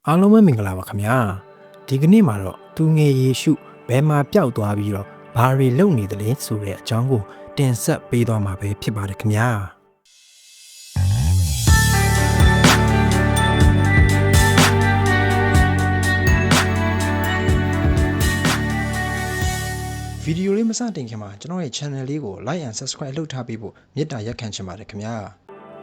အားလုံးပဲမင်္ဂလာပါခင်ဗျာဒီကနေ့မှာတော့သူငယ်ယေရှုဘယ်မှာပျောက်သွားပြီးတော့ဘာတွေလုပ်နေသလဲဆိုတဲ့အကြောင်းကိုတင်ဆက်ပေးသွားမှာပဲဖြစ်ပါတယ်ခင်ဗျာဗီဒီယိုလေးမစတင်ခင်မှာကျွန်တော်ရဲ့ channel လေးကို like and subscribe လုပ်ထားပေးဖို့မေတ္တာရက်ခံချင်ပါတယ်ခင်ဗျာ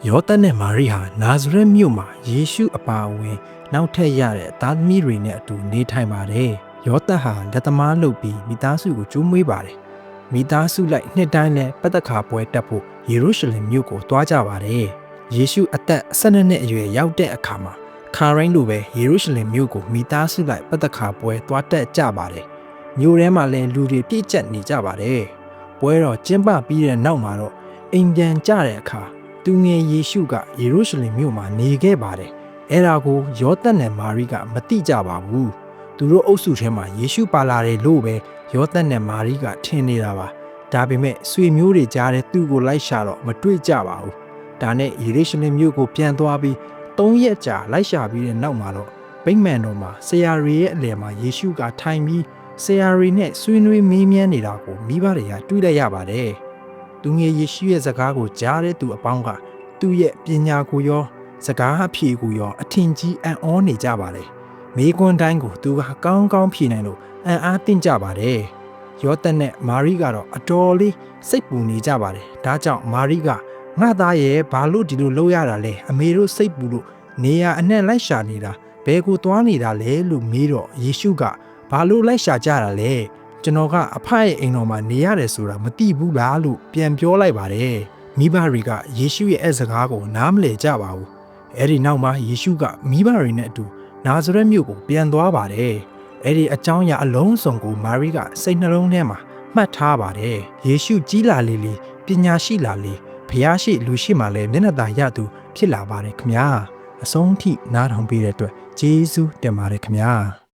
ယောသတ်နဲ့မာရိဟာနာဇရက်မြို့မှာယေရှုအပါအဝင်နောက်ထပ်ရတဲ့သားသမီးတွေနဲ့အတူနေထိုင်ပါတယ်။ယောသတ်ဟာလက်သမားလုပ်ပြီးမိသားစုကိုကျွေးမွေးပါတယ်။မိသားစုလိုက်နှစ်တိုင်းလဲပတ္တခါပွဲတက်ဖို့ယေရုရှလင်မြို့ကိုသွားကြပါတယ်။ယေရှုအသက်12နှစ်အရွယ်ရောက်တဲ့အခါမှာခါရိုင်းလိုပဲယေရုရှလင်မြို့ကိုမိသားစုလိုက်ပတ္တခါပွဲသွားတက်ကြပါတယ်။မြို့ထဲမှာလဲလူတွေပြည့်ကျက်နေကြပါတယ်။ပွဲတော်ကျင်းပပြီးတဲ့နောက်မှာတော့အိမ်ပြန်ကြတဲ့အခါသူငယ်ယေရှုကယေရုရှလင်မြို့မှာနေခဲ့ပါတယ်။အဲ့ဒါကိုယောသတ်နဲ့မာရိကမသိကြပါဘူး။သူတို့အုပ်စုထဲမှာယေရှုပါလာတယ်လို့ပဲယောသတ်နဲ့မာရိကထင်နေတာပါ။ဒါပေမဲ့ဆွေမျိုးတွေကြားတဲ့သူ့ကိုလိုက်ရှာတော့မတွေ့ကြပါဘူး။ဒါနဲ့ယေရုရှလင်မြို့ကိုပြန်သွားပြီး3ရက်ကြာလိုက်ရှာပြီးတဲ့နောက်မှာတော့ဗိမာန်တော်မှာဆရာတွေရဲ့အလယ်မှာယေရှုကထိုင်ပြီးဆရာတွေနဲ့ဆွေးနွေးမေးမြန်းနေတာကိုမိဘတွေကတွေ့လိုက်ရပါတယ်။သူငယ်ယေရှုရဲ့စကားကိုကြားတဲ့သူအပေါင်းကသူ့ရဲ့ပညာကိုရောစကားအဖြေကိုရောအထင်ကြီးအံ့ဩနေကြပါတယ်။မိကွန်းတိုင်းကိုသူကကောင်းကောင်းဖြေနိုင်လို့အံ့အားသင့်ကြပါတယ်။ယောသတ်နဲ့မာရိကတော့အတော်လေးစိတ်ပူနေကြပါတယ်။ဒါကြောင့်မာရိကငါသားရဲ့ဘာလို့ဒီလိုလုပ်ရတာလဲအမေတို့စိတ်ပူလို့နေရအနှံ့လိုက်ရှာနေတာဘယ်ကိုသွားနေတာလဲလို့မေးတော့ယေရှုကဘာလို့လိုက်ရှာကြတာလဲကျွန်တော်ကအဖရဲ့အိမ်တော်မှာနေရတယ်ဆိုတာမသိဘူးလားလို့ပြန်ပြောလိုက်ပါတယ်။မိဘတွေကယေရှုရဲ့အဲ့စကားကိုနားမလည်ကြပါဘူး။အဲ့ဒီနောက်မှာယေရှုကမိဘတွေနဲ့အတူနာဇရက်မြို့ကိုပြန်သွားပါတယ်။အဲ့ဒီအကြောင်းအရာအလုံးစုံကိုမာရိကစိတ်နှလုံးထဲမှာမှတ်ထားပါတယ်။ယေရှုကြီးလာလေလေပညာရှိလာလေဖျားရှိလူရှိမှလည်းမျက်နှာသာရသူဖြစ်လာပါတယ်ခင်ဗျာ။အဆုံးထိနားထောင်ပေးတဲ့အတွက်ကျေးဇူးတင်ပါတယ်ခင်ဗျာ။